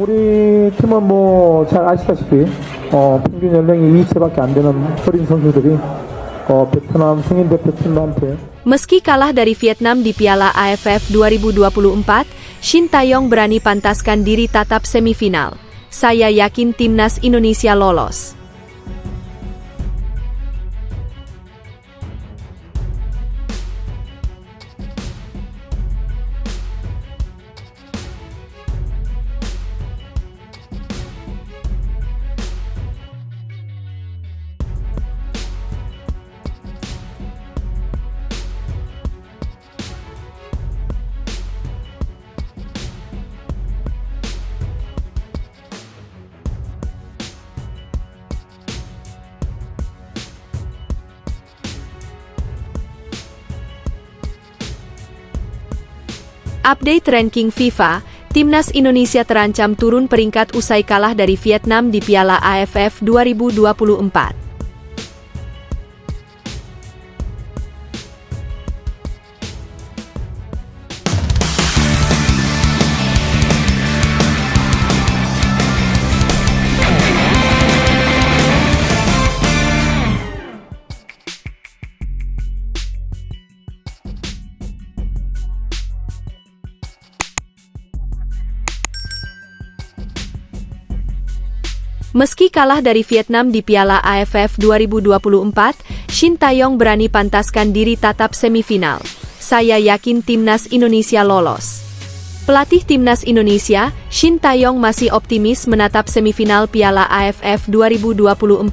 우리 팀은 뭐 잘 아시다시피 평균 연령이 20세밖에 안 되는 어린 선수들이 베트남 성인 대표팀한테 Meski kalah dari Vietnam di Piala AFF 2024, Shin Tae-yong berani pantaskan diri tatap semifinal. Saya yakin timnas Indonesia lolos. Update ranking FIFA, timnas Indonesia terancam turun peringkat usai kalah dari Vietnam di Piala AFF 2024. Meski kalah dari Vietnam di Piala AFF 2024, Shin Tae-yong berani pantaskan diri tatap semifinal. Saya yakin timnas Indonesia lolos. Pelatih timnas Indonesia, Shin Tae-yong masih optimis menatap semifinal Piala AFF 2024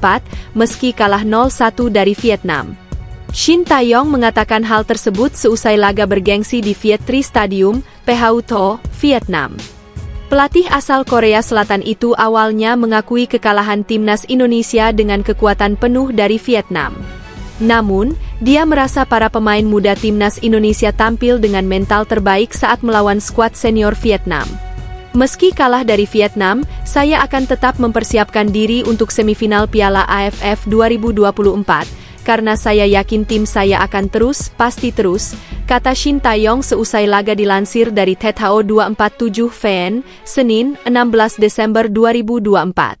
meski kalah 0-1 dari Vietnam. Shin Tae-yong mengatakan hal tersebut seusai laga bergengsi di Viet Tri Stadium, Phu Tho, Vietnam. Pelatih asal Korea Selatan itu awalnya mengakui kekalahan timnas Indonesia dengan kekuatan penuh dari Vietnam. Namun, dia merasa para pemain muda timnas Indonesia tampil dengan mental terbaik saat melawan skuad senior Vietnam. Meski kalah dari Vietnam, saya akan tetap mempersiapkan diri untuk semifinal Piala AFF 2024, karena saya yakin tim saya akan pasti terus, kata Shin Tae-yong seusai laga dilansir dari THO 247 VN, Senin, 16 Desember 2024.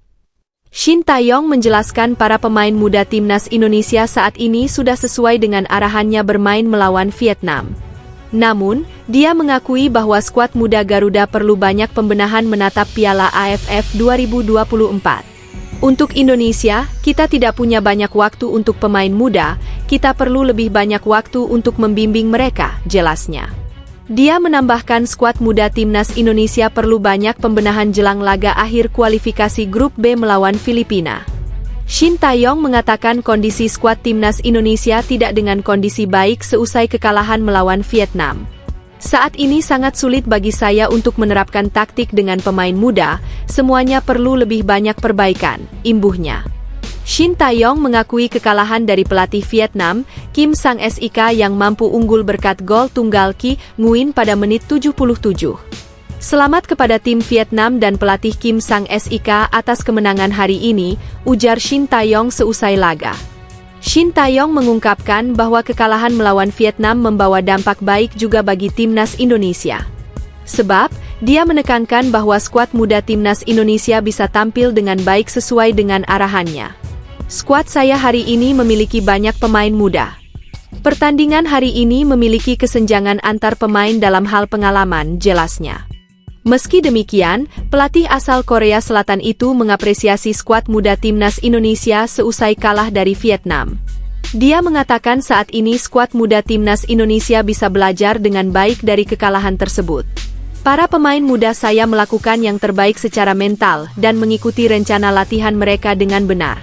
Shin Tae-yong menjelaskan para pemain muda timnas Indonesia saat ini sudah sesuai dengan arahannya bermain melawan Vietnam. Namun, dia mengakui bahwa skuad muda Garuda perlu banyak pembenahan menatap Piala AFF 2024. Untuk Indonesia, kita tidak punya banyak waktu untuk pemain muda, kita perlu lebih banyak waktu untuk membimbing mereka, jelasnya. Dia menambahkan skuad muda timnas Indonesia perlu banyak pembenahan jelang laga akhir kualifikasi grup B melawan Filipina. Shin Tae-yong mengatakan kondisi skuad timnas Indonesia tidak dengan kondisi baik seusai kekalahan melawan Vietnam. Saat ini sangat sulit bagi saya untuk menerapkan taktik dengan pemain muda, semuanya perlu lebih banyak perbaikan, imbuhnya. Shin Tae-yong mengakui kekalahan dari pelatih Vietnam, Kim Sang-sik yang mampu unggul berkat gol tunggal Ki Nguyen pada menit 77. Selamat kepada tim Vietnam dan pelatih Kim Sang-sik atas kemenangan hari ini, ujar Shin Tae-yong seusai laga. Shin Tae-yong mengungkapkan bahwa kekalahan melawan Vietnam membawa dampak baik juga bagi timnas Indonesia. Sebab, dia menekankan bahwa skuad muda timnas Indonesia bisa tampil dengan baik sesuai dengan arahannya. Skuad saya hari ini memiliki banyak pemain muda. Pertandingan hari ini memiliki kesenjangan antar pemain dalam hal pengalaman, jelasnya. Meski demikian, pelatih asal Korea Selatan itu mengapresiasi skuad muda timnas Indonesia seusai kalah dari Vietnam. Dia mengatakan saat ini skuad muda timnas Indonesia bisa belajar dengan baik dari kekalahan tersebut. Para pemain muda saya melakukan yang terbaik secara mental dan mengikuti rencana latihan mereka dengan benar.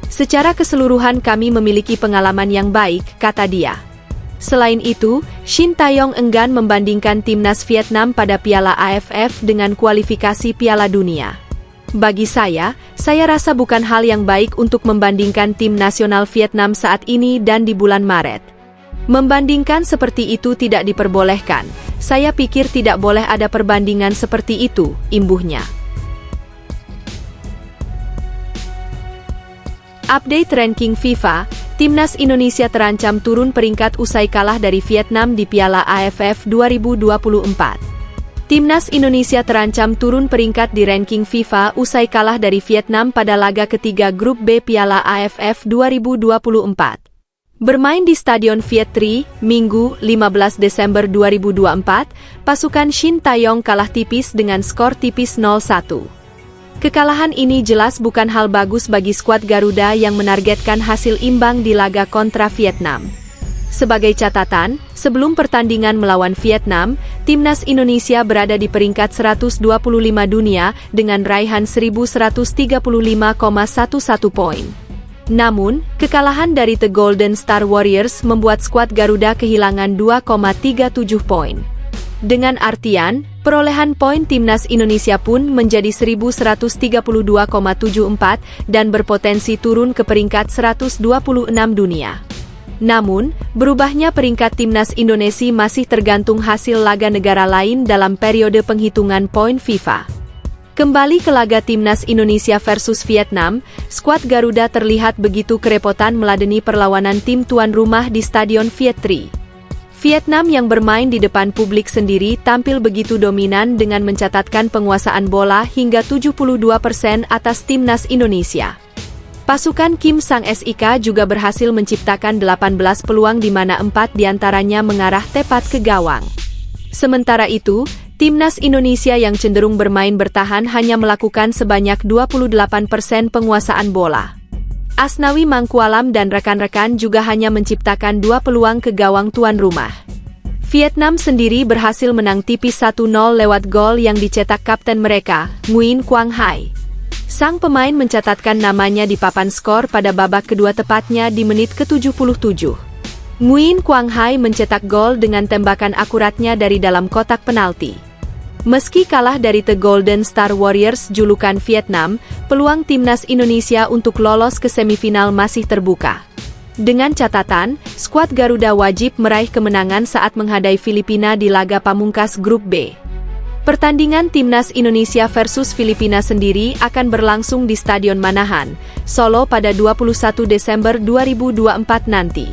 Secara keseluruhan kami memiliki pengalaman yang baik, kata dia. Selain itu, Shin Tae-yong enggan membandingkan timnas Vietnam pada Piala AFF dengan kualifikasi Piala Dunia. Bagi saya rasa bukan hal yang baik untuk membandingkan tim nasional Vietnam saat ini dan di bulan Maret. Membandingkan seperti itu tidak diperbolehkan. Saya pikir tidak boleh ada perbandingan seperti itu, imbuhnya. Update ranking FIFA, timnas Indonesia terancam turun peringkat usai kalah dari Vietnam di Piala AFF 2024. Timnas Indonesia terancam turun peringkat di ranking FIFA usai kalah dari Vietnam pada laga ketiga Grup B Piala AFF 2024. Bermain di Stadion Viet Tri, Minggu, 15 Desember 2024, pasukan Shin Tae-yong kalah tipis dengan skor tipis 0-1. Kekalahan ini jelas bukan hal bagus bagi skuad Garuda yang menargetkan hasil imbang di laga kontra Vietnam. Sebagai catatan, sebelum pertandingan melawan Vietnam, Timnas Indonesia berada di peringkat 125 dunia dengan raihan 1135,11 poin. Namun, kekalahan dari The Golden Star Warriors membuat skuad Garuda kehilangan 2,37 poin. Dengan artian, perolehan poin Timnas Indonesia pun menjadi 1132,74 dan berpotensi turun ke peringkat 126 dunia. Namun, berubahnya peringkat Timnas Indonesia masih tergantung hasil laga negara lain dalam periode penghitungan poin FIFA. Kembali ke laga Timnas Indonesia versus Vietnam, skuad Garuda terlihat begitu kerepotan meladeni perlawanan tim tuan rumah di Stadion Viet Tri. Vietnam yang bermain di depan publik sendiri tampil begitu dominan dengan mencatatkan penguasaan bola hingga 72% atas Timnas Indonesia. Pasukan Kim Sang-sik juga berhasil menciptakan 18 peluang di mana 4 diantaranya mengarah tepat ke gawang. Sementara itu, Timnas Indonesia yang cenderung bermain bertahan hanya melakukan sebanyak 28% penguasaan bola. Asnawi Mangkualam dan rekan-rekan juga hanya menciptakan 2 peluang ke gawang tuan rumah. Vietnam sendiri berhasil menang tipis 1-0 lewat gol yang dicetak kapten mereka, Nguyen Quang Hai. Sang pemain mencatatkan namanya di papan skor pada babak kedua tepatnya di menit ke-77. Nguyen Quang Hai mencetak gol dengan tembakan akuratnya dari dalam kotak penalti. Meski kalah dari The Golden Star Warriors julukan Vietnam, peluang Timnas Indonesia untuk lolos ke semifinal masih terbuka. Dengan catatan, skuad Garuda wajib meraih kemenangan saat menghadapi Filipina di laga pamungkas Grup B. Pertandingan Timnas Indonesia versus Filipina sendiri akan berlangsung di Stadion Manahan, Solo pada 21 Desember 2024 nanti.